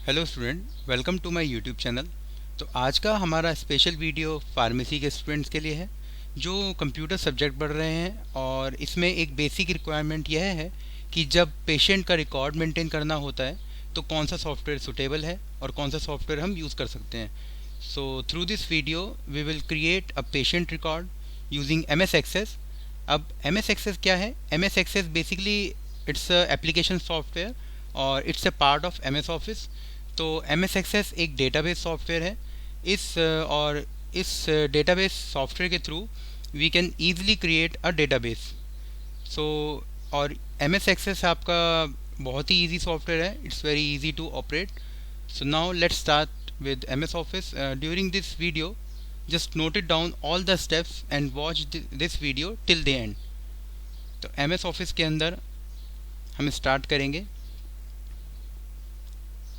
Hello student, welcome to my YouTube channel. तो आज का हमारा स्पेशल वीडियो फार्मेसी के स्टूडेंट्स के लिए है जो कंप्यूटर सब्जेक्ट पढ़ रहे हैं। और इसमें एक बेसिक रिक्वायरमेंट यह है कि जब पेशेंट का रिकॉर्ड मेंटेन करना होता है तो कौन सा सॉफ्टवेयर सुटेबल है और कौन सा सॉफ्टवेयर हम यूज़ कर सकते हैं। So through this video we will create a patient record using MS access. अब MS एक्सेस क्या है? MS access basically it's a application software और it's a part of MS office. तो MS एक्सेस एक database software है। इस database software के through we can easily create a database. So और MS एक्सेस आपका बहुत ही इजी सॉफ्टवेयर है। It's very easy to operate. So now let's start with MS office. During this video just note it down all the steps and watch this video till the end। तो MS office के अंदर हम start करेंगे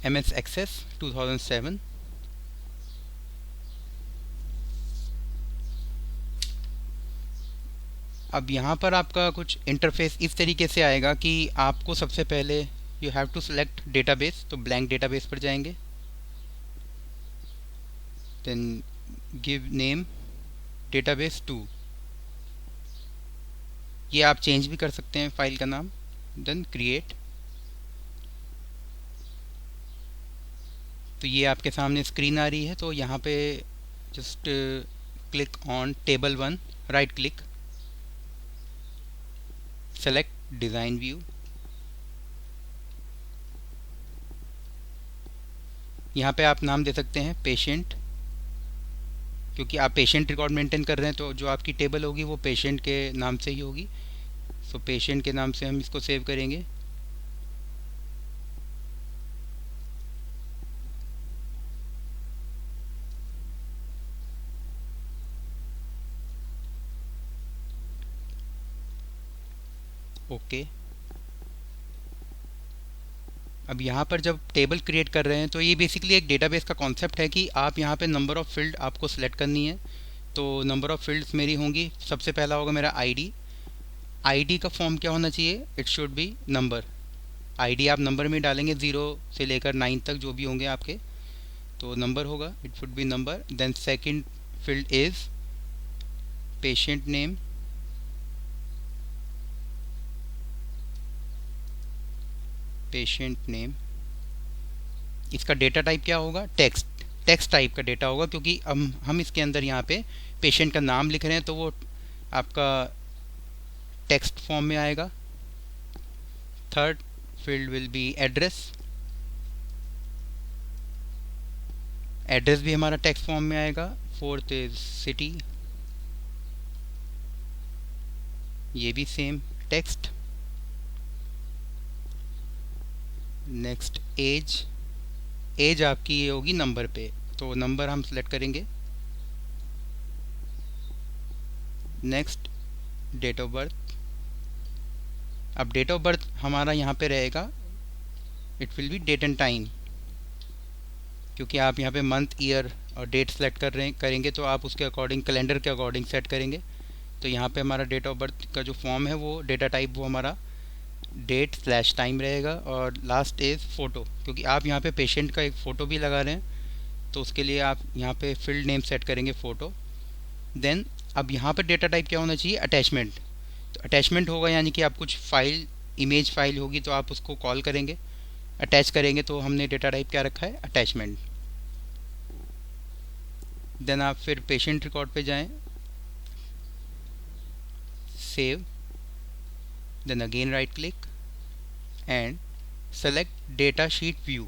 MS access 2007। अब यहाँ पर आपका कुछ इंटरफेस इस तरीके से आएगा कि आपको सबसे पहले you have to select database. तो ब्लैंक डेटाबेस पर जाएंगे, देन गिव नेम डेटाबेस 2। ये आप चेंज भी कर सकते हैं फाइल का नाम। Then create. तो ये आपके सामने स्क्रीन आ रही है। तो यहाँ पे just click on table 1, right click, select design view. यहाँ पे आप नाम दे सकते हैं पेशेंट, क्योंकि आप पेशेंट रिकॉर्ड मेंटेन कर रहे हैं तो जो आपकी टेबल होगी वो पेशेंट के नाम से ही होगी। सो पेशेंट के नाम से हम इसको सेव करेंगे। ओके। अब यहाँ पर जब टेबल क्रिएट कर रहे हैं तो ये बेसिकली एक डेटाबेस का कॉन्सेप्ट है कि आप यहाँ पे नंबर ऑफ़ फील्ड आपको सेलेक्ट करनी है। तो नंबर ऑफ़ फील्ड्स मेरी होंगी। सबसे पहला होगा मेरा आईडी का फॉर्म क्या होना चाहिए? It should be number. ID आप नंबर में डालेंगे, 0 से लेकर 9 तक जो भी होंगे आपके, तो नंबर होगा, it should be number. Then second field is patient name. Patient name, इसका डेटा टाइप क्या होगा? टेक्स्ट टाइप का डेटा होगा, क्योंकि हम इसके अंदर यहाँ पे पेशेंट का नाम लिख रहे हैं तो वो आपका टेक्स्ट फॉर्म में आएगा। Third field will be address. Address भी हमारा टेक्स्ट फॉर्म में आएगा। फोर्थ इज सिटी, ये भी सेम टेक्स्ट। नेक्स्ट एज आपकी ये होगी नंबर पे, तो नंबर हम सेलेक्ट करेंगे। Next date of birth. अब डेट ऑफ बर्थ हमारा यहाँ पे रहेगा, it will be date and time, क्योंकि आप यहाँ पे मंथ, ईयर और डेट सेलेक्ट करेंगे तो आप उसके अकॉर्डिंग, कैलेंडर के अकॉर्डिंग सेट करेंगे। तो यहाँ पे हमारा डेट ऑफ बर्थ का जो फॉर्म है वो डेटा टाइप वो हमारा डेट/टाइम रहेगा। और लास्ट इज़ फ़ोटो, क्योंकि आप यहाँ पे पेशेंट का एक फ़ोटो भी लगा रहे हैं तो उसके लिए आप यहाँ पे फील्ड नेम सेट करेंगे फ़ोटो। देन अब यहाँ पर डेटा टाइप क्या होना चाहिए? अटैचमेंट। तो अटैचमेंट होगा यानी कि आप कुछ फाइल, इमेज फाइल होगी तो आप उसको कॉल करेंगे, अटैच करेंगे, तो हमने डेटा टाइप क्या रखा है? अटैचमेंट। देन आप फिर पेशेंट रिकॉर्ड पे जाएं, save, then again right click and select data sheet view.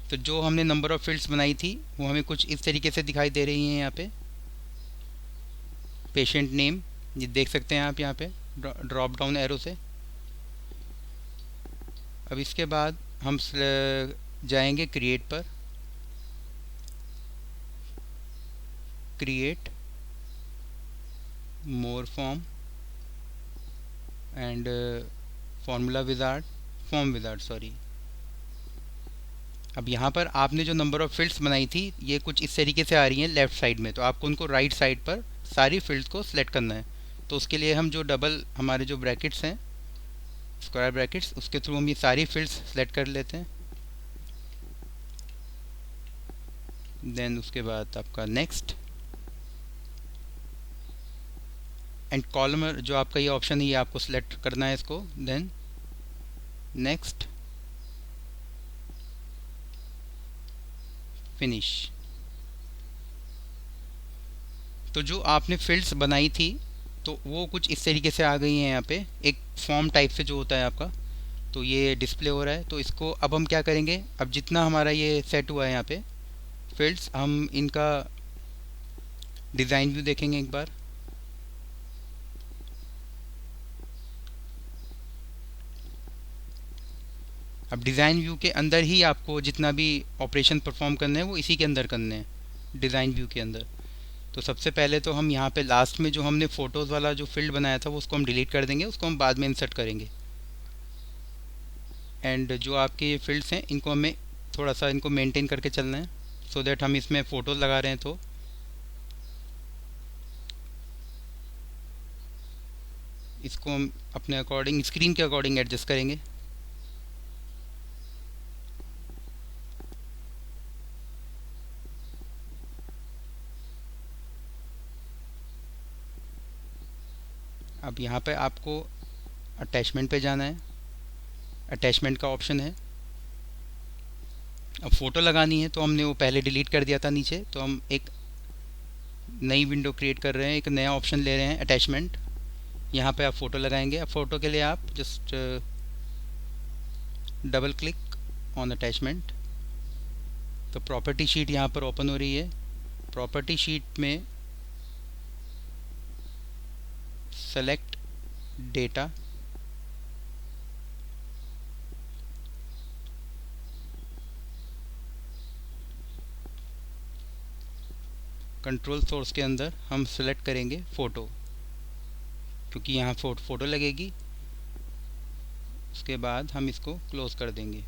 तो जो हमने नंबर ऑफ़ फील्ड्स बनाई थी वो हमें कुछ इस तरीके से दिखाई दे रही हैं। यहाँ पे पेशेंट नेम, ये देख सकते हैं आप यहाँ पे ड्रॉप डाउन एरो से। अब इसके बाद हम जाएंगे क्रिएट पर, create more form and form wizard sorry. अब यहाँ पर आपने जो नंबर ऑफ़ फील्ड्स बनाई थी ये कुछ इस तरीके से आ रही हैं लेफ़्ट साइड में, तो आपको उनको राइट साइड पर सारी फील्ड्स को सिलेक्ट करना है। तो उसके लिए हम जो डबल हमारे जो ब्रैकेट्स हैं, स्क्वायर ब्रैकेट्स, उसके थ्रू हम ये सारी फील्ड्स सेलेक्ट कर लेते हैं। देन उसके बाद आपका नेक्स्ट, एंड कॉलमर जो आपका ये ऑप्शन है ये आपको सिलेक्ट करना है इसको, देन नेक्स्ट, फिनिश। तो जो आपने फील्ड्स बनाई थी तो वो कुछ इस तरीके से आ गई हैं यहाँ पे, एक फॉर्म टाइप से जो होता है आपका, तो ये डिस्प्ले हो रहा है। तो इसको अब हम क्या करेंगे, अब जितना हमारा ये सेट हुआ है यहाँ पे फील्ड्स, हम इनका डिज़ाइन व्यू देखेंगे एक बार। अब डिज़ाइन व्यू के अंदर ही आपको जितना भी ऑपरेशन परफॉर्म करने हैं वो इसी के अंदर करने हैं, डिज़ाइन व्यू के अंदर। तो सबसे पहले तो हम यहाँ पे लास्ट में जो हमने फ़ोटोज़ वाला जो फील्ड बनाया था वो उसको हम डिलीट कर देंगे, उसको हम बाद में इंसर्ट करेंगे। एंड जो आपके ये फील्ड्स हैं इनको हमें थोड़ा सा इनको मेंटेन करके चलना है, सो दैट हम इसमें फ़ोटोज़ लगा रहे हैं तो इसको हम अपने अकॉर्डिंग, स्क्रीन के अकॉर्डिंग एडजस्ट करेंगे। अब यहाँ पे आपको अटैचमेंट पे जाना है, अटैचमेंट का ऑप्शन है। अब फ़ोटो लगानी है तो हमने वो पहले डिलीट कर दिया था नीचे, तो हम एक नई विंडो क्रिएट कर रहे हैं, एक नया ऑप्शन ले रहे हैं अटैचमेंट। यहाँ पे आप फ़ोटो लगाएंगे। अब फ़ोटो के लिए आप just double click on attachment, तो प्रॉपर्टी शीट यहाँ पर ओपन हो रही है। प्रॉपर्टी शीट में सेलेक्ट डेटा, कंट्रोल सोर्स के अंदर हम सेलेक्ट करेंगे फ़ोटो, क्योंकि यहाँ फ़ोटो लगेगी। उसके बाद हम इसको क्लोज़ कर देंगे।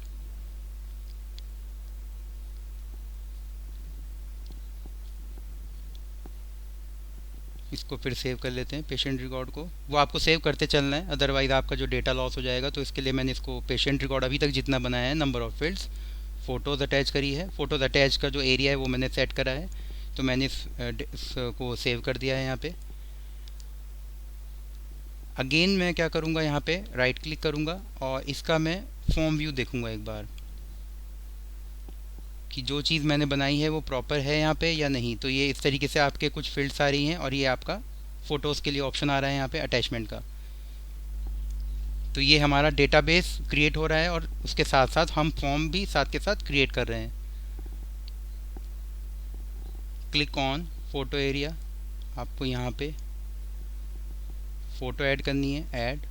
इसको फिर सेव कर लेते हैं, पेशेंट रिकॉर्ड को। वो आपको सेव करते चलना है, अदरवाइज़ आपका जो डेटा लॉस हो जाएगा। तो इसके लिए मैंने इसको पेशेंट रिकॉर्ड अभी तक जितना बनाया है, number of fields, photos attach करी है, फ़ोटोज़ अटैच का जो एरिया है वो मैंने सेट करा है, तो मैंने इसको सेव कर दिया है यहाँ पे। अगेन मैं क्या करूँगा, यहाँ पे राइट क्लिक करूँगा और इसका मैं फॉर्म व्यू देखूँगा एक बार कि जो चीज़ मैंने बनाई है वो प्रॉपर है यहाँ पे या नहीं। तो ये इस तरीके से आपके कुछ फील्ड्स आ रही हैं और ये आपका फ़ोटोज़ के लिए ऑप्शन आ रहा है यहाँ पे अटैचमेंट का। तो ये हमारा डेटाबेस क्रिएट हो रहा है और उसके साथ साथ हम फॉर्म भी साथ के साथ क्रिएट कर रहे हैं। क्लिक ऑन फ़ोटो एरिया, आपको यहाँ पे फ़ोटो ऐड करनी है, ऐड।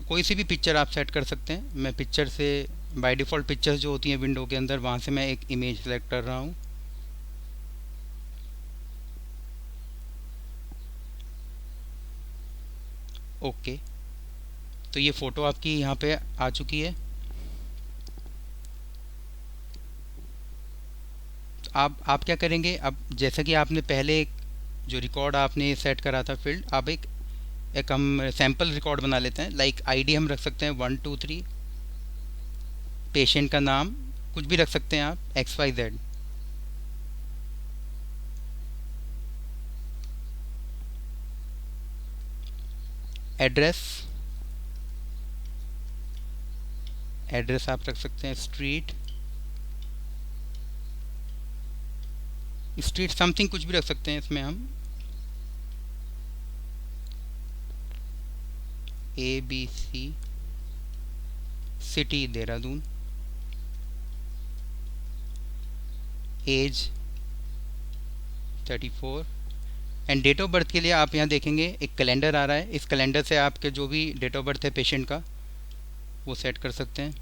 कोई सी भी पिक्चर आप सेट कर सकते हैं। मैं पिक्चर से बाय डिफ़ॉल्ट पिक्चर्स जो होती हैं विंडो के अंदर, वहाँ से मैं एक इमेज सेलेक्ट कर रहा हूँ। ओके, तो ये फ़ोटो आपकी यहाँ पे आ चुकी है। तो आप क्या करेंगे, अब जैसा कि आपने पहले जो रिकॉर्ड आपने सेट करा था फील्ड, आप एक हम सैम्पल रिकॉर्ड बना लेते हैं। लाइक आईडी हम रख सकते हैं 1 2 3, पेशेंट का नाम कुछ भी रख सकते हैं आप, XYZ। एड्रेस, एड्रेस आप रख सकते हैं स्ट्रीट, स्ट्रीट समथिंग कुछ भी रख सकते हैं इसमें हम, ABC, city Dehradun, age 34, and date of birth के लिए आप यहाँ देखेंगे एक कैलेंडर आ रहा है। इस कैलेंडर से आपके जो भी डेट ऑफ बर्थ है पेशेंट का वो सेट कर सकते हैं।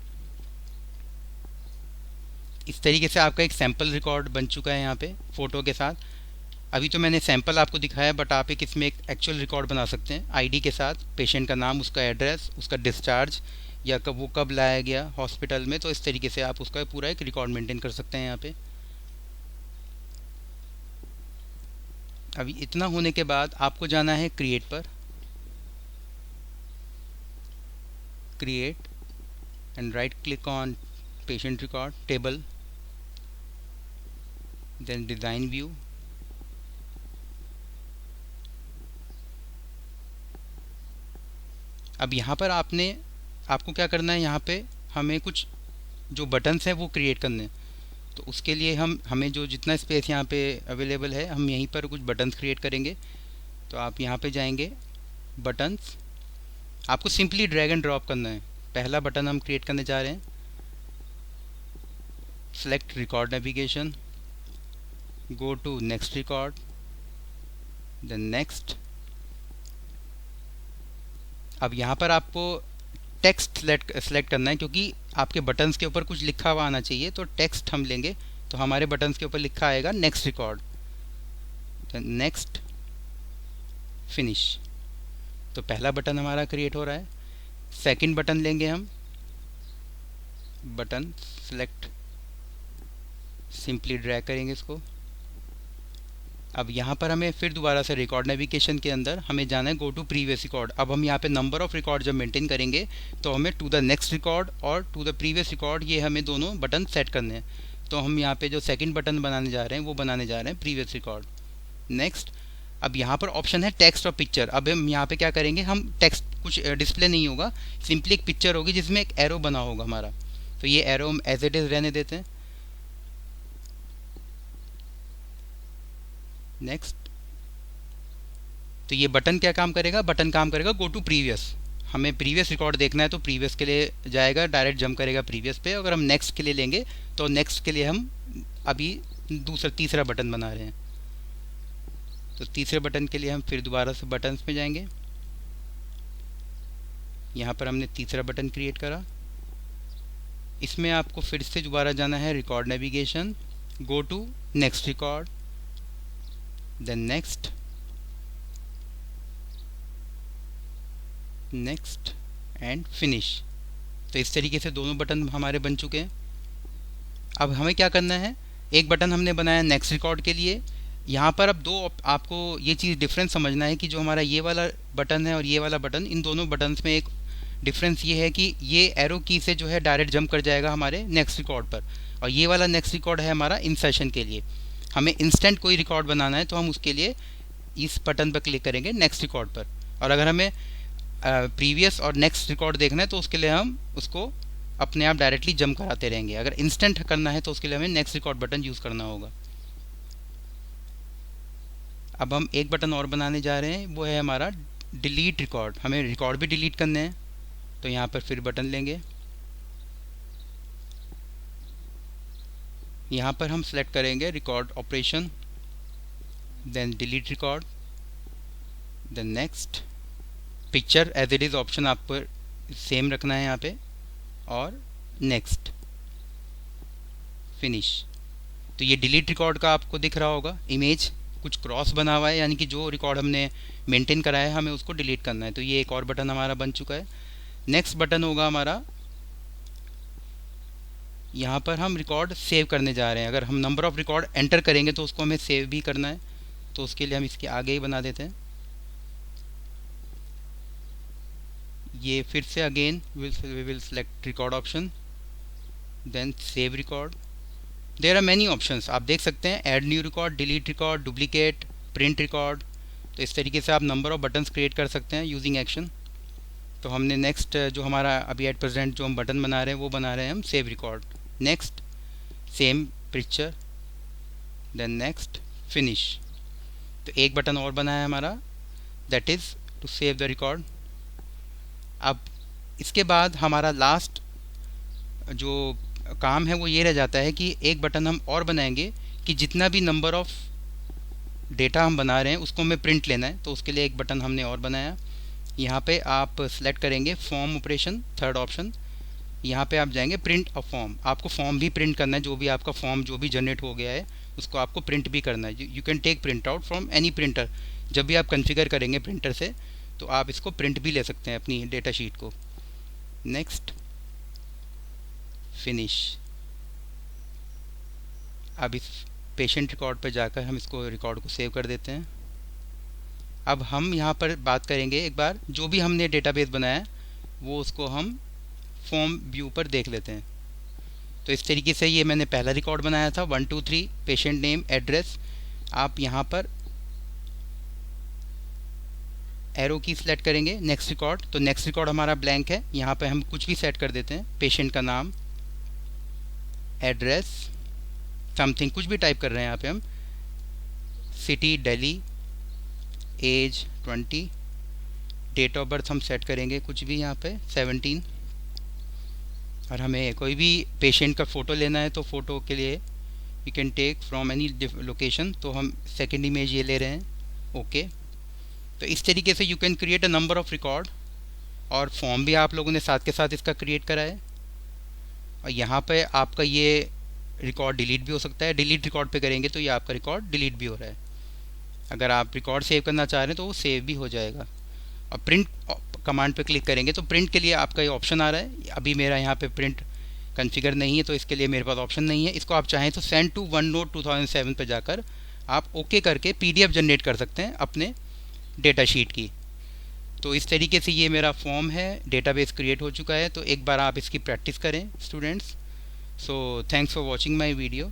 इस तरीके से आपका एक सैम्पल रिकॉर्ड बन चुका है यहाँ पे फ़ोटो के साथ। अभी तो मैंने सैम्पल आपको दिखाया, बट आप एक इसमें एक एक्चुअल रिकॉर्ड बना सकते हैं आईडी के साथ, पेशेंट का नाम, उसका एड्रेस, उसका डिस्चार्ज या वो कब लाया गया हॉस्पिटल में। तो इस तरीके से आप उसका पूरा एक रिकॉर्ड मेंटेन कर सकते हैं यहाँ पे। अभी इतना होने के बाद आपको जाना है क्रिएट पर, create and right click on patient record table, then design view, अब यहाँ पर आपको क्या करना है, यहाँ पे हमें कुछ जो बटन्स हैं वो क्रिएट करने हैं। तो उसके लिए हमें जो जितना स्पेस यहाँ पे अवेलेबल है, हम यहीं पर कुछ बटन्स क्रिएट करेंगे। तो आप यहाँ पे जाएंगे, बटन्स, आपको सिंपली ड्रैग एंड ड्रॉप करना है। पहला बटन हम क्रिएट करने जा रहे हैं, select record navigation, go to next record, then next. अब यहाँ पर आपको टेक्स्ट सेलेक्ट करना है, क्योंकि आपके बटन्स के ऊपर कुछ लिखा हुआ आना चाहिए। तो टेक्स्ट हम लेंगे, तो हमारे बटन्स के ऊपर लिखा आएगा नेक्स्ट रिकॉर्ड, नेक्स्ट, फिनिश। तो पहला बटन हमारा क्रिएट हो रहा है। सेकंड बटन लेंगे हम, बटन सेलेक्ट, सिंपली ड्रैग करेंगे इसको। अब यहाँ पर हमें फिर दोबारा से रिकॉर्ड नेविगेशन के अंदर हमें जाना है गो टू प्रीवियस रिकॉर्ड। अब हम यहाँ पे नंबर ऑफ़ रिकॉर्ड जब मेंटेन करेंगे तो हमें टू द नेक्स्ट रिकॉर्ड और टू द प्रीवियस रिकॉर्ड, ये हमें दोनों बटन सेट करने हैं। तो हम यहाँ पे जो सेकंड बटन बनाने जा रहे हैं वो बनाने जा रहे हैं प्रीवियस रिकॉर्ड, नेक्स्ट। अब यहाँ पर ऑप्शन है टेक्स्ट और पिक्चर। अब हम यहाँ पे क्या करेंगे, हम टेक्स्ट कुछ डिस्प्ले नहीं होगा, सिंपली एक पिक्चर होगी जिसमें एक एरो बना होगा हमारा। तो ये एरो हम एज इट इज़ रहने देते हैं, नेक्स्ट। तो ये बटन क्या काम करेगा, बटन काम करेगा गो टू प्रीवियस। हमें प्रीवियस रिकॉर्ड देखना है तो प्रीवियस के लिए जाएगा, डायरेक्ट जंप करेगा प्रीवियस पे। अगर हम नेक्स्ट के लिए लेंगे तो नेक्स्ट के लिए हम अभी तीसरा बटन बना रहे हैं। तो तीसरे बटन के लिए हम फिर दोबारा से बटन्स में जाएंगे। यहाँ पर हमने तीसरा बटन क्रिएट करा। इसमें आपको फिर से दोबारा जाना है record navigation, go to next record, then next, next and finish. तो इस तरीके से दोनों बटन हमारे बन चुके हैं। अब हमें क्या करना है, एक बटन हमने बनाया नेक्स्ट रिकॉर्ड के लिए। यहाँ पर अब आपको ये चीज़ डिफरेंस समझना है कि जो हमारा ये वाला बटन है और ये वाला बटन, इन दोनों बटन्स में एक डिफरेंस ये है कि ये एरो की से जो है डायरेक्ट जंप कर जाएगा हमारे नेक्स्ट रिकॉर्ड पर, और ये वाला नेक्स्ट रिकॉर्ड है हमारा इंसर्शन के लिए। हमें इंस्टेंट कोई रिकॉर्ड बनाना है तो हम उसके लिए इस बटन पर क्लिक करेंगे नेक्स्ट रिकॉर्ड पर, और अगर हमें प्रीवियस और नेक्स्ट रिकॉर्ड देखना है तो उसके लिए हम उसको अपने आप डायरेक्टली जंप कराते रहेंगे। अगर इंस्टेंट करना है तो उसके लिए हमें नेक्स्ट रिकॉर्ड बटन यूज़ करना होगा। अब हम एक बटन और बनाने जा रहे हैं, वो है हमारा डिलीट रिकॉर्ड। हमें रिकॉर्ड भी डिलीट करने हैं, तो यहाँ पर फिर बटन लेंगे। यहाँ पर हम सेलेक्ट करेंगे record operation, then delete record, then next. Picture as it is option आपको सेम रखना है यहाँ पे, और नेक्स्ट, फिनिश। तो ये डिलीट रिकॉर्ड का आपको दिख रहा होगा इमेज, कुछ क्रॉस बना हुआ है, यानी कि जो रिकॉर्ड हमने मेंटेन कराया है हमें उसको डिलीट करना है। तो ये एक और बटन हमारा बन चुका है। नेक्स्ट बटन होगा हमारा, यहाँ पर हम रिकॉर्ड सेव करने जा रहे हैं। अगर हम नंबर ऑफ़ रिकॉर्ड एंटर करेंगे तो उसको हमें सेव भी करना है, तो उसके लिए हम इसके आगे ही बना देते हैं। ये फिर से again we will select record option, then save record. There are many options, आप देख सकते हैं, add new record, delete record, duplicate, print record. तो इस तरीके से आप नंबर ऑफ बटन्स क्रिएट कर सकते हैं यूजिंग एक्शन। तो हमने नेक्स्ट जो हमारा अभी एट प्रेजेंट जो हम बटन बना रहे हैं वो बना रहे हैं हम save record, next, same picture, then next, finish. तो एक बटन और बना है हमारा, that is to save the record. अब इसके बाद हमारा लास्ट जो काम है वो ये रह जाता है कि एक बटन हम और बनाएंगे कि जितना भी नंबर ऑफ़ डेटा हम बना रहे हैं उसको हमें प्रिंट लेना है। तो उसके लिए एक बटन हमने और बनाया। यहाँ पे आप सेलेक्ट करेंगे फॉर्म ऑपरेशन, थर्ड ऑप्शन। यहाँ पे आप जाएंगे प्रिंट अ फॉर्म, आपको फॉर्म भी प्रिंट करना है। जो भी आपका फॉर्म जो भी जनरेट हो गया है उसको आपको प्रिंट भी करना है। You can take print out from any printer. जब भी आप कॉन्फ़िगर करेंगे प्रिंटर से तो आप इसको प्रिंट भी ले सकते हैं अपनी डेटा शीट को। Next, finish. अब इस पेशेंट रिकॉर्ड पर जाकर हम इसको रिकॉर्ड को सेव कर देते हैं। अब हम यहाँ पर बात करेंगे एक बार, जो भी हमने डेटाबेस बनाया है वो उसको हम फॉर्म व्यू पर देख लेते हैं। तो इस तरीके से ये मैंने पहला रिकॉर्ड बनाया था 1 2 3 पेशेंट नेम एड्रेस। आप यहाँ पर एरो की सेलेक्ट करेंगे नेक्स्ट रिकॉर्ड, तो नेक्स्ट रिकॉर्ड हमारा ब्लैंक है। यहाँ पे हम कुछ भी सेट कर देते हैं, पेशेंट का नाम, एड्रेस, समथिंग कुछ भी टाइप कर रहे हैं यहाँ पे हम, city Delhi, age 20, date of birth हम सेट करेंगे कुछ भी यहाँ पे 17। और हमें कोई भी पेशेंट का फ़ोटो लेना है तो फ़ोटो के लिए you can take from any location, तो हम सेकेंड इमेज ये ले रहे हैं। ओके, तो इस तरीके से you can create a number of record. और फॉर्म भी आप लोगों ने साथ के साथ इसका क्रिएट करा है। और यहाँ पे आपका ये रिकॉर्ड डिलीट भी हो सकता है, डिलीट रिकॉर्ड पे करेंगे तो ये आपका रिकॉर्ड डिलीट भी हो रहा है। अगर आप रिकॉर्ड सेव करना चाह रहे हैं तो वो सेव भी हो जाएगा। और प्रिंट कमांड पे क्लिक करेंगे तो प्रिंट के लिए आपका ये ऑप्शन आ रहा है। अभी मेरा यहाँ पे प्रिंट कॉन्फ़िगर नहीं है तो इसके लिए मेरे पास ऑप्शन नहीं है। इसको आप चाहें तो सेंड टू वन नोट 2007 पे जाकर आप ओके करके PDF जनरेट कर सकते हैं अपने डेटा शीट की। तो इस तरीके से ये मेरा फॉर्म है, डेटाबेस क्रिएट हो चुका है। तो एक बार आप इसकी प्रैक्टिस करें students. So thanks for watching my video.